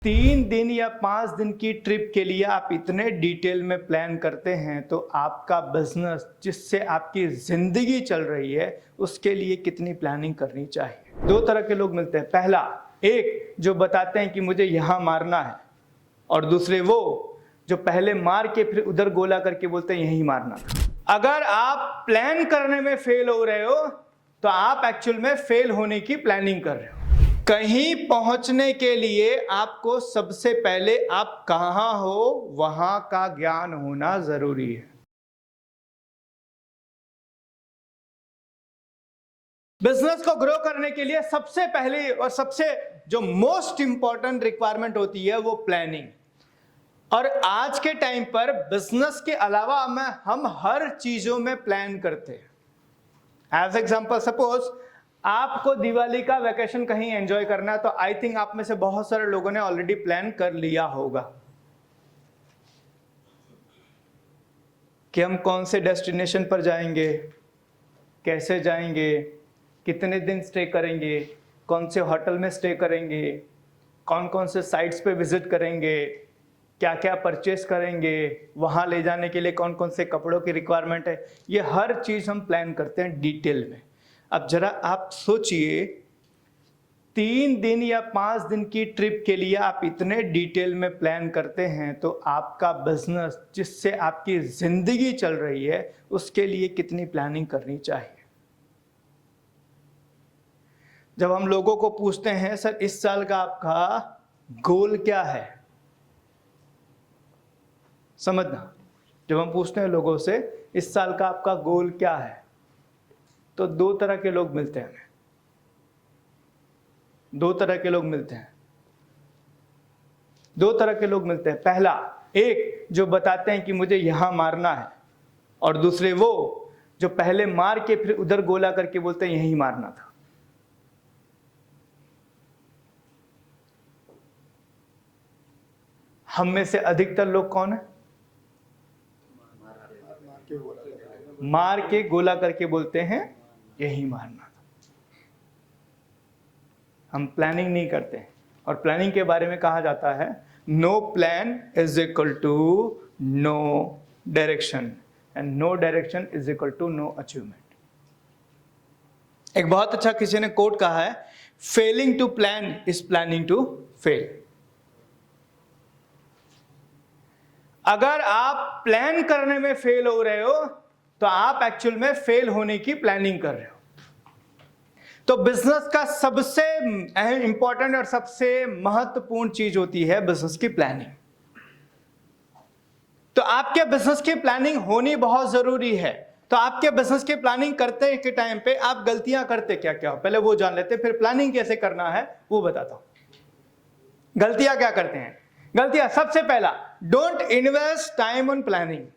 3 दिन या 5 दिन की ट्रिप के लिए आप इतने डिटेल में प्लान करते हैं तो आपका बिजनेस जिससे आपकी जिंदगी चल रही है उसके लिए कितनी प्लानिंग करनी चाहिए। 2 तरह के लोग मिलते हैं। पहला, एक जो बताते हैं कि मुझे यहां मारना है, और दूसरे वो जो पहले मार के फिर उधर गोला करके बोलते हैं यहीं मारना था। अगर आप प्लान करने में फेल हो रहे हो तो आप एक्चुअल में फेल होने की प्लानिंग कर रहे हो। कहीं पहुंचने के लिए आपको सबसे पहले आप कहां हो वहां का ज्ञान होना जरूरी है। बिजनेस को ग्रो करने के लिए सबसे पहले और सबसे जो मोस्ट इंपॉर्टेंट रिक्वायरमेंट होती है वो प्लानिंग। और आज के टाइम पर बिजनेस के अलावा हम हर चीजों में प्लान करते हैं। एज एग्जांपल, सपोज आपको दिवाली का वैकेशन कहीं एंजॉय करना है तो आई थिंक आप में से बहुत सारे लोगों ने ऑलरेडी प्लान कर लिया होगा कि हम कौन से डेस्टिनेशन पर जाएंगे, कैसे जाएंगे, कितने दिन स्टे करेंगे, कौन से होटल में स्टे करेंगे, कौन कौन से साइट्स पे विजिट करेंगे, क्या क्या परचेस करेंगे, वहां ले जाने के लिए कौन कौन से कपड़ों की रिक्वायरमेंट है। ये हर चीज हम प्लान करते हैं डिटेल में। अब जरा आप सोचिए, 3 दिन या 5 दिन की ट्रिप के लिए आप इतने डिटेल में प्लान करते हैं तो आपका बिजनेस जिससे आपकी जिंदगी चल रही है उसके लिए कितनी प्लानिंग करनी चाहिए। जब हम लोगों को पूछते हैं सर इस साल का आपका गोल क्या है, समझना, जब हम पूछते हैं लोगों से इस साल का आपका गोल क्या है तो 2 तरह के लोग मिलते हैं हमें। 2 तरह के लोग मिलते हैं। 2 तरह के लोग मिलते हैं। पहला, एक जो बताते हैं कि मुझे यहां मारना है, और दूसरे वो जो पहले मार के फिर उधर गोला करके बोलते हैं यहीं मारना था। हम में से अधिकतर लोग कौन है? मार के गोला करके बोलते हैं यही मारना था। हम प्लानिंग नहीं करते हैं, और प्लानिंग के बारे में कहा जाता है no plan is equal to no direction, and no direction is equal to no achievement. एक बहुत अच्छा किसी ने कोट कहा है, failing to plan is planning to fail. अगर आप प्लान करने में फेल हो रहे हो तो आप एक्चुअल में फेल होने की प्लानिंग कर रहे हो। तो बिजनेस का सबसे इंपॉर्टेंट और सबसे महत्वपूर्ण चीज होती है बिजनेस की प्लानिंग। तो आपके बिजनेस की प्लानिंग होनी बहुत जरूरी है। तो आपके बिजनेस की प्लानिंग करते के टाइम पे आप गलतियां करते क्या क्या हो पहले वो जान लेते, फिर प्लानिंग कैसे करना है वो बताता हूं। गलतियां क्या करते हैं? गलतियां, सबसे पहला, don't invest time on planning.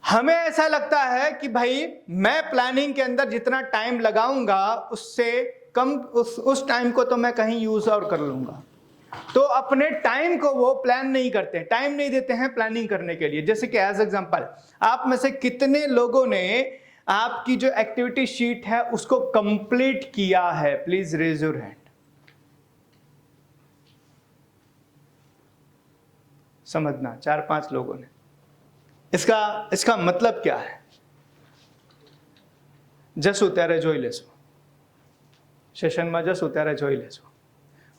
हमें ऐसा लगता है कि भाई मैं प्लानिंग के अंदर जितना टाइम लगाऊंगा उससे कम उस टाइम को तो मैं कहीं यूज और कर लूंगा। तो अपने टाइम को वो प्लान नहीं करते, टाइम नहीं देते हैं प्लानिंग करने के लिए। जैसे कि एज एग्जांपल, आप में से कितने लोगों ने आपकी जो एक्टिविटी शीट है उसको कंप्लीट किया है? Please raise your hand. समझना, 4-5 लोगों ने। इसका मतलब क्या है? जसो त्यारे जोई लेसो, सेशन में जसो त्यारे जोई लेसो।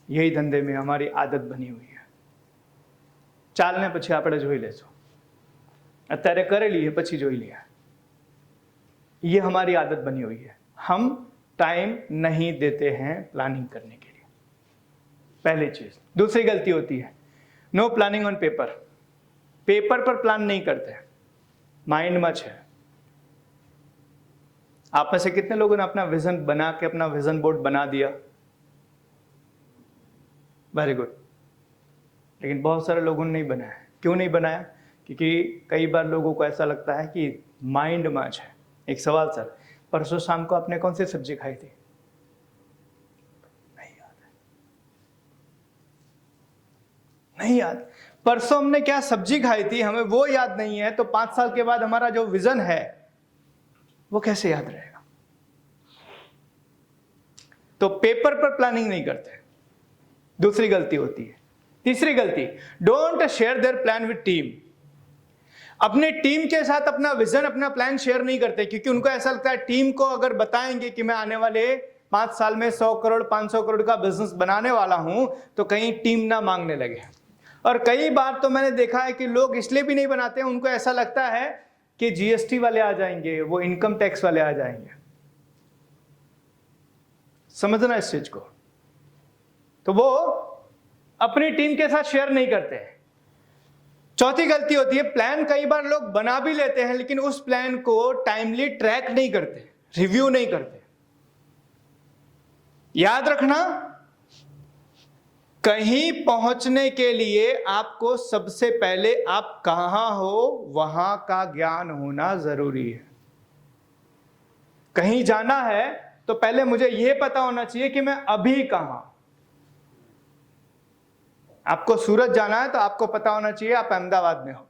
यही धंधे में हमारी आदत बनी हुई है। चालने पछी आपणे जोई लेसो, अत्यारे करेली है पछी जोई लिया। ये हमारी आदत बनी हुई है। हम टाइम नहीं देते हैं प्लानिंग करने के लिए, पहली चीज। दूसरी गलती होती है no planning on paper. Paper पर प्लान नहीं करते, माइंड में है। आप में से कितने लोगों ने अपना विजन बना के अपना विजन बोर्ड बना दिया? Very good. लेकिन बहुत सारे लोगों ने नहीं बनाया। क्यों नहीं बनाया? क्योंकि कई बार लोगों को ऐसा लगता है कि माइंड में है। एक सवाल सर, परसों शाम को आपने कौन सी सब्जी खाई थी? नहीं याद है। नहीं याद। परसों हमने क्या सब्जी खाई थी हमें वो याद नहीं है, तो 5 साल के बाद हमारा जो विजन है वो कैसे याद रहेगा? तो पेपर पर प्लानिंग नहीं करते। दूसरी गलती होती है तीसरी गलती, don't share their plan with team. अपने टीम के साथ अपना विजन, अपना प्लान शेयर नहीं करते, क्योंकि उनको ऐसा लगता है टीम को अगर बताएंगे कि मैं आने वाले 5 साल में 100 करोड़ 500 करोड़ का बिजनेस बनाने वाला हूं, तो कहीं टीम ना मांगने लगे। और कई बार तो मैंने देखा है कि लोग इसलिए भी नहीं बनाते, उनको ऐसा लगता है कि जीएसटी वाले आ जाएंगे, वो इनकम टैक्स वाले आ जाएंगे। समझना इस चीज को। तो वो अपनी टीम के साथ शेयर नहीं करते। चौथी गलती होती है, प्लान कई बार लोग बना भी लेते हैं लेकिन उस प्लान को टाइमली ट्रैक नहीं करते, रिव्यू नहीं करते। याद रखना, कहीं पहुंचने के लिए आपको सबसे पहले आप कहां हो वहां का ज्ञान होना जरूरी है। कहीं जाना है तो पहले मुझे यह पता होना चाहिए कि मैं अभी कहां। आपको सूरत जाना है तो आपको पता होना चाहिए आप अहमदाबाद में हो,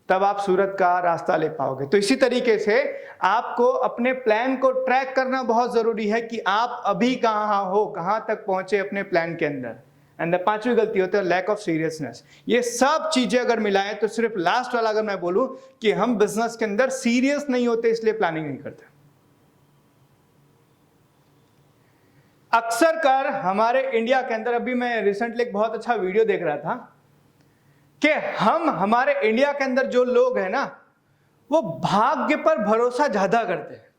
तब आप सूरत का रास्ता ले पाओगे। तो इसी तरीके से आपको अपने प्लान को ट्रैक करना बहुत जरूरी है कि आप अभी कहां हो, कहां तक पहुंचे अपने प्लान के अंदर। एंड पांचवी गलती होती है लैक ऑफ सीरियसनेस। ये सब चीजें अगर मिलाएं तो सिर्फ लास्ट वाला अगर मैं बोलूं कि हम बिजनेस के अंदर सीरियस नहीं होते, इसलिए प्लानिंग नहीं करते। अक्सर कर हमारे इंडिया के अंदर, अभी मैं रिसेंटली एक बहुत अच्छा वीडियो देख रहा था कि हमारे इंडिया के अंदर जो लोग हैं ना, वो भाग्य पर भरोसा ज्यादा करते हैं।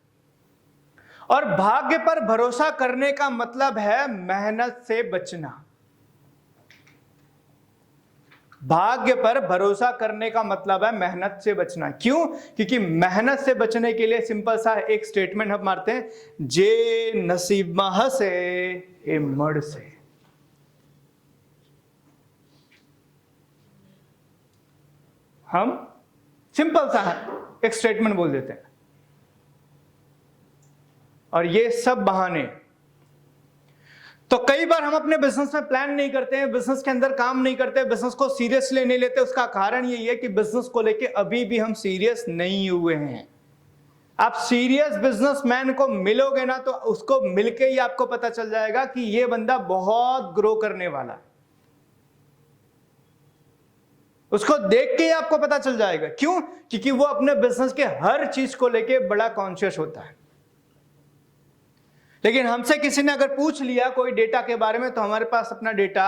और भाग्य पर भरोसा करने का मतलब है मेहनत से बचना। भाग्य पर भरोसा करने का मतलब है मेहनत से बचना। क्यों? क्योंकि मेहनत से बचने के लिए सिंपल सा एक स्टेटमेंट हम मारते हैं, जे नसीब में हसे ए मड़ से। हम सिंपल सा एक स्टेटमेंट बोल देते हैं, और ये सब बहाने। तो कई बार हम अपने बिजनेस में प्लान नहीं करते हैं, बिजनेस के अंदर काम नहीं करते, बिजनेस को सीरियसली नहीं लेते। उसका कारण यही है कि बिजनेस को लेके अभी भी हम सीरियस नहीं हुए हैं। आप सीरियस बिजनेसमैन को मिलोगे ना तो उसको मिलके ही आपको पता चल जाएगा कि ये बंदा बहुत ग्रो करने वाला है। उसको देख के ही आपको पता चल जाएगा। क्यों? क्योंकि वो अपने बिजनेस के हर चीज को लेके बड़ा कॉन्शियस होता है। लेकिन हमसे किसी ने अगर पूछ लिया कोई डेटा के बारे में, तो हमारे पास अपना डेटा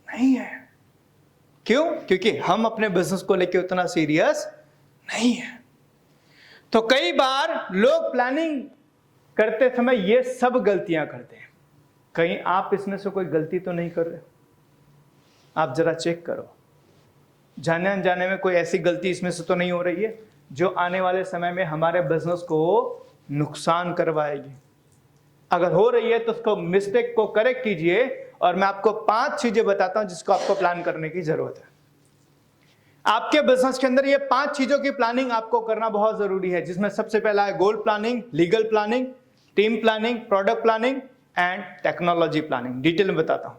नहीं है। क्यों? क्योंकि हम अपने बिजनेस को लेके उतना सीरियस नहीं है। तो कई बार लोग प्लानिंग करते समय ये सब गलतियां करते हैं। कहीं आप इसमें से कोई गलती तो नहीं कर रहे? आप जरा चेक करो, जाने अनजाने में कोई ऐसी गलती इसमें से तो नहीं हो रही है जो आने वाले समय में हमारे बिजनेस को नुकसान करवाएगी। अगर हो रही है तो उसको मिस्टेक को करेक्ट कीजिए, और मैं आपको 5 चीजें बताता हूं जिसको आपको प्लान करने की जरूरत है। आपके बिजनेस के अंदर ये 5 चीजों की प्लानिंग आपको करना बहुत जरूरी है, जिसमें सबसे पहला है goal planning, legal planning, team planning, product planning and technology planning. Detail में बताता हूं।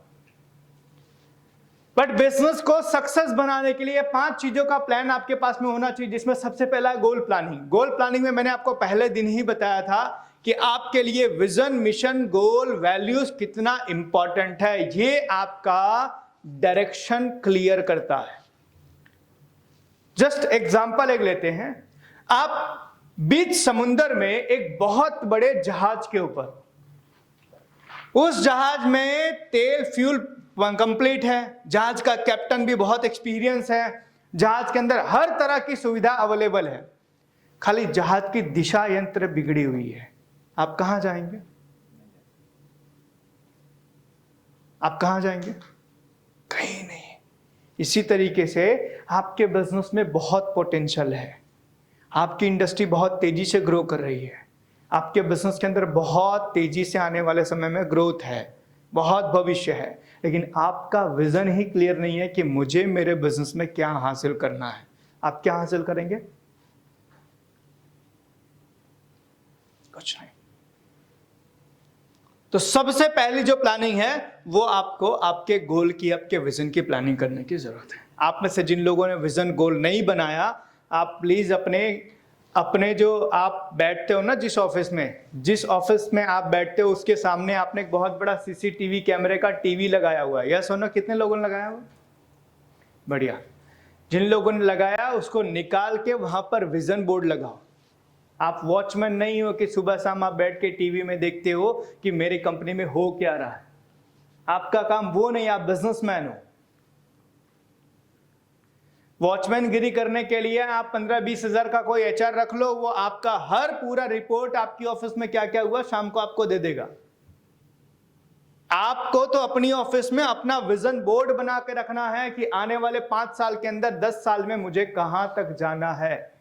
बट बिजनेस को सक्सेस बनाने के लिए 5 चीजों का प्लान आपके पास में होना चाहिए, जिसमें सबसे पहला है गोल प्लानिंग। गोल प्लानिंग में मैंने आपको पहले दिन ही बताया था कि आपके लिए विजन, मिशन, गोल, वैल्यूज कितना इंपॉर्टेंट है। ये आपका डायरेक्शन क्लियर करता है। जस्ट एग्जांपल एक लेते हैं। आप बीच समुंदर में एक बहुत बड़े जहाज के ऊपर, उस जहाज में तेल फ्यूल कंप्लीट है, जहाज का कैप्टन भी बहुत एक्सपीरियंस है, जहाज के अंदर हर तरह की सुविधा अवेलेबल है, खाली जहाज की दिशा यंत्र बिगड़ी हुई है। आप कहां जाएंगे? आप कहां जाएंगे? कहीं नहीं। इसी तरीके से आपके बिजनेस में बहुत पोटेंशियल है, आपकी इंडस्ट्री बहुत तेजी से ग्रो कर रही है, आपके बिजनेस के अंदर बहुत तेजी से आने वाले समय में ग्रोथ है, बहुत भविष्य है, लेकिन आपका विजन ही क्लियर नहीं है कि मुझे मेरे बिजनेस में क्या हासिल करना है। आप क्या हासिल करेंगे? कुछ नहीं। तो सबसे पहली जो प्लानिंग है वो आपको आपके गोल की, आपके विजन की प्लानिंग करने की जरूरत है। आप में से जिन लोगों ने विजन गोल नहीं बनाया, आप प्लीज अपने अपने जो आप बैठते हो ना जिस ऑफिस में आप बैठते हो उसके सामने आपने एक बहुत बड़ा सीसीटीवी कैमरे का टीवी लगाया हुआ है, यस और नो? कितने लोगों ने लगाया हुआ? बढ़िया। जिन लोगों ने लगाया उसको निकाल के वहां पर विजन बोर्ड लगाओ। आप वॉचमैन नहीं हो कि सुबह शाम आप बैठ के टीवी में देखते हो कि मेरी कंपनी में हो क्या रहा है। आपका काम वो नहीं, आप बिजनेसमैन हो। वॉचमैन गिरी करने के लिए आप 15-20 हजार का कोई एचआर रख लो, वो आपका हर पूरा रिपोर्ट आपकी ऑफिस में क्या क्या हुआ शाम को आपको दे देगा। आपको तो अपनी ऑफिस में अपना विजन बोर्ड बना के रखना है कि आने वाले 5 साल के अंदर 10 साल में मुझे कहां तक जाना है।